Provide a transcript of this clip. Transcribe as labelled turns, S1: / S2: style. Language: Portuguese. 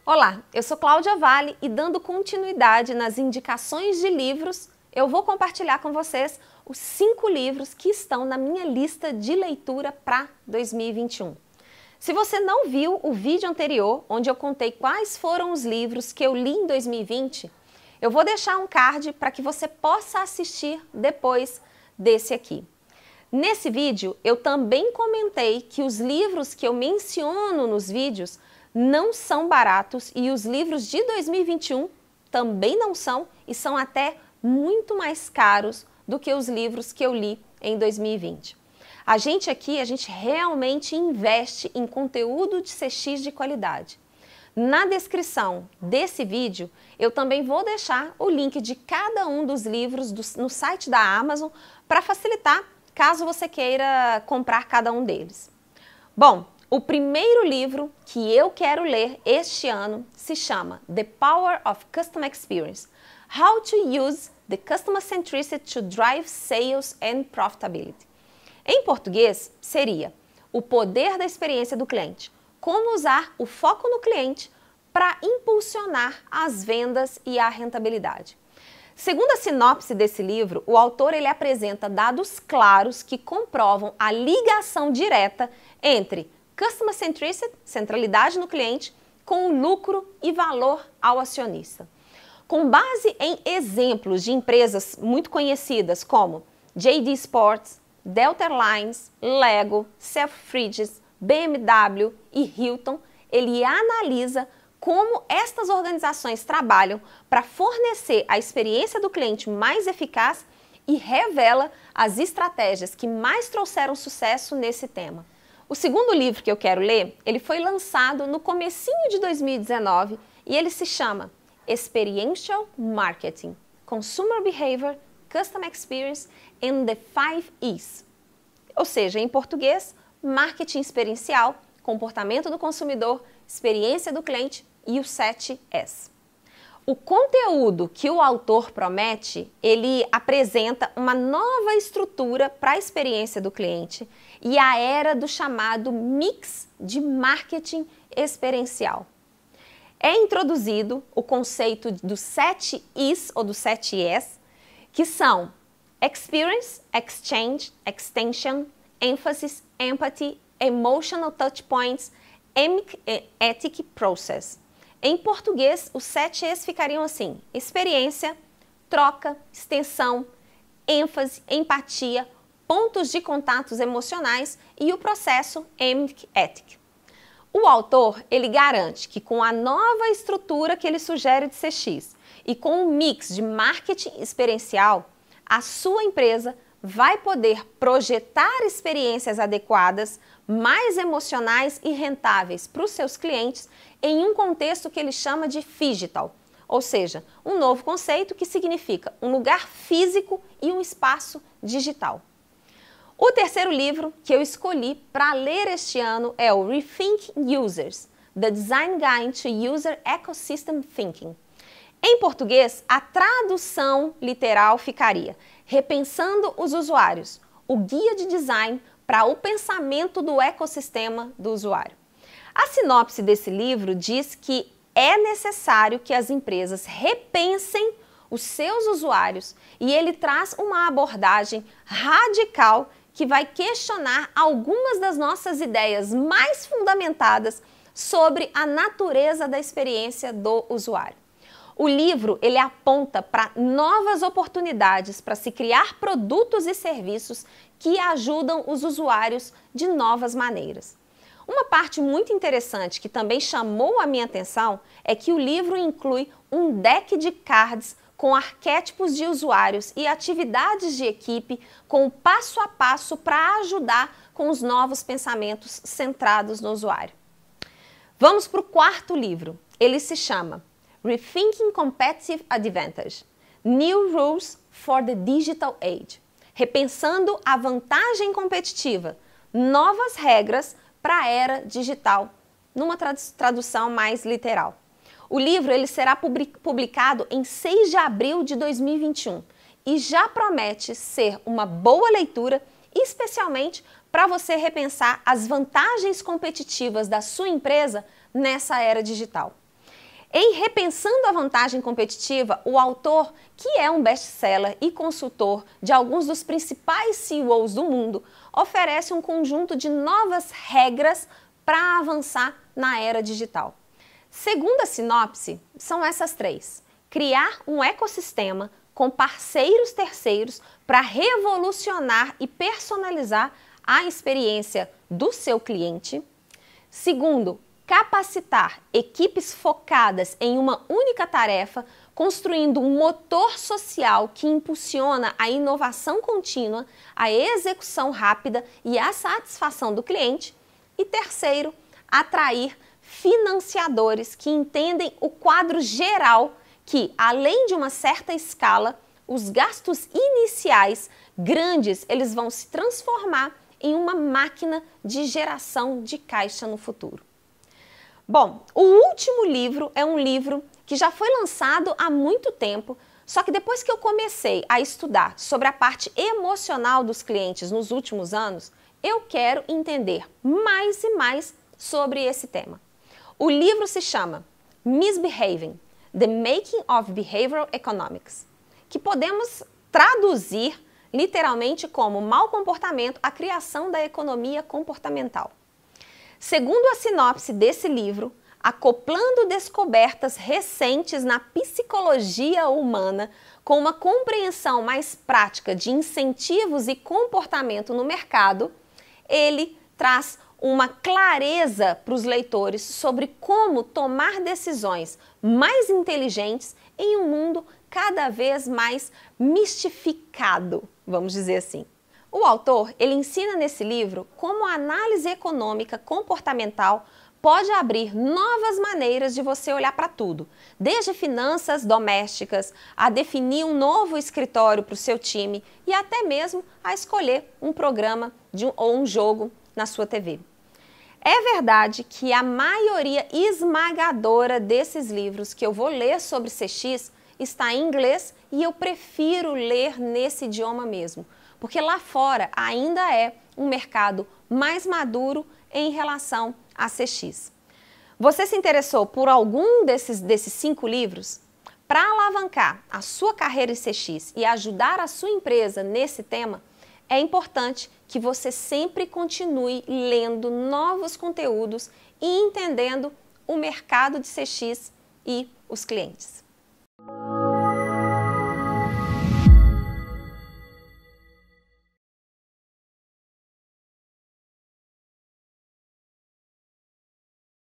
S1: Olá, eu sou Cláudia Vale e dando continuidade nas indicações de livros, eu vou compartilhar com vocês os 5 livros que estão na minha lista de leitura para 2021. Se você não viu o vídeo anterior, onde eu contei quais foram os livros que eu li em 2020, eu vou deixar um card para que você possa assistir depois desse aqui. Nesse vídeo, eu também comentei que os livros que eu menciono nos vídeos não são baratos e os livros de 2021 também não são e são até muito mais caros do que os livros que eu li em 2020. A gente realmente investe em conteúdo de CX de qualidade. Na descrição desse vídeo, eu também vou deixar o link de cada um dos livros no site da Amazon para facilitar caso você queira comprar cada um deles. Bom, o primeiro livro que eu quero ler este ano se chama The Power of Customer Experience: How to Use the Customer Centricity to Drive Sales and Profitability. Em português, seria O Poder da Experiência do Cliente: Como usar o foco no cliente para impulsionar as vendas e a rentabilidade. Segundo a sinopse desse livro, o autor apresenta dados claros que comprovam a ligação direta entre Customer Centricity, centralidade no cliente, com o lucro e valor ao acionista. Com base em exemplos de empresas muito conhecidas como JD Sports, Delta Airlines, Lego, Selfridges, BMW e Hilton, ele analisa como estas organizações trabalham para fornecer a experiência do cliente mais eficaz e revela as estratégias que mais trouxeram sucesso nesse tema. O segundo livro que eu quero ler, ele foi lançado no comecinho de 2019 e ele se chama Experiential Marketing: Consumer Behavior, Customer Experience and the 5 E's. Ou seja, em português, marketing experiencial, comportamento do consumidor, experiência do cliente e os 7 E's. O conteúdo que o autor promete, ele apresenta uma nova estrutura para a experiência do cliente e a era do chamado mix de marketing experiencial. É introduzido o conceito dos 7 E's ou dos 7 E's, que são Experience, Exchange, Extension, Emphasis, Empathy, Emotional Touchpoints, Ethic, Process. Em português, os 7 E's ficariam assim: experiência, troca, extensão, ênfase, empatia, pontos de contatos emocionais e o processo Ethic. O autor, ele garante que com a nova estrutura que ele sugere de CX e com o mix de marketing experiencial, a sua empresa vai poder projetar experiências adequadas, mais emocionais e rentáveis para os seus clientes em um contexto que ele chama de phygital, ou seja, um novo conceito que significa um lugar físico e um espaço digital. O terceiro livro que eu escolhi para ler este ano é o Rethink Users: The Design Guide to User Ecosystem Thinking. Em português, a tradução literal ficaria Repensando os Usuários: o guia de design para o pensamento do ecossistema do usuário. A sinopse desse livro diz que é necessário que as empresas repensem os seus usuários e ele traz uma abordagem radical que vai questionar algumas das nossas ideias mais fundamentadas sobre a natureza da experiência do usuário. O livro, ele aponta para novas oportunidades para se criar produtos e serviços que ajudam os usuários de novas maneiras. Uma parte muito interessante que também chamou a minha atenção é que o livro inclui um deck de cards com arquétipos de usuários e atividades de equipe com o passo a passo para ajudar com os novos pensamentos centrados no usuário. Vamos para o quarto livro. Ele se chama Rethinking Competitive Advantage: New Rules for the Digital Age. Repensando a vantagem competitiva, novas regras para a era digital, numa tradução mais literal. O livro ele será publicado em 6 de abril de 2021 e já promete ser uma boa leitura, especialmente para você repensar as vantagens competitivas da sua empresa nessa era digital. Em Repensando a Vantagem Competitiva, o autor, que é um best-seller e consultor de alguns dos principais CEOs do mundo, oferece um conjunto de novas regras para avançar na era digital. Segundo a sinopse, são essas 3. Criar um ecossistema com parceiros terceiros para revolucionar e personalizar a experiência do seu cliente. Segundo, capacitar equipes focadas em uma única tarefa, construindo um motor social que impulsiona a inovação contínua, a execução rápida e a satisfação do cliente. E terceiro, atrair financiadores que entendem o quadro geral que, além de uma certa escala, os gastos iniciais grandes, eles vão se transformar em uma máquina de geração de caixa no futuro. Bom, o último livro é um livro que já foi lançado há muito tempo, só que depois que eu comecei a estudar sobre a parte emocional dos clientes nos últimos anos, eu quero entender mais e mais sobre esse tema. O livro se chama Misbehaving: The Making of Behavioral Economics, que podemos traduzir literalmente como mau comportamento, a criação da economia comportamental. Segundo a sinopse desse livro, acoplando descobertas recentes na psicologia humana com uma compreensão mais prática de incentivos e comportamento no mercado, ele traz uma clareza para os leitores sobre como tomar decisões mais inteligentes em um mundo cada vez mais mistificado, vamos dizer assim. O autor, ele ensina nesse livro como a análise econômica comportamental pode abrir novas maneiras de você olhar para tudo, desde finanças domésticas, a definir um novo escritório para o seu time e até mesmo a escolher um programa ou um jogo na sua TV. É verdade que a maioria esmagadora desses livros que eu vou ler sobre CX está em inglês e eu prefiro ler nesse idioma mesmo, porque lá fora ainda é um mercado mais maduro em relação a CX. Você se interessou por algum desses 5 livros? Para alavancar a sua carreira em CX e ajudar a sua empresa nesse tema, é importante que você sempre continue lendo novos conteúdos e entendendo o mercado de CX e os clientes.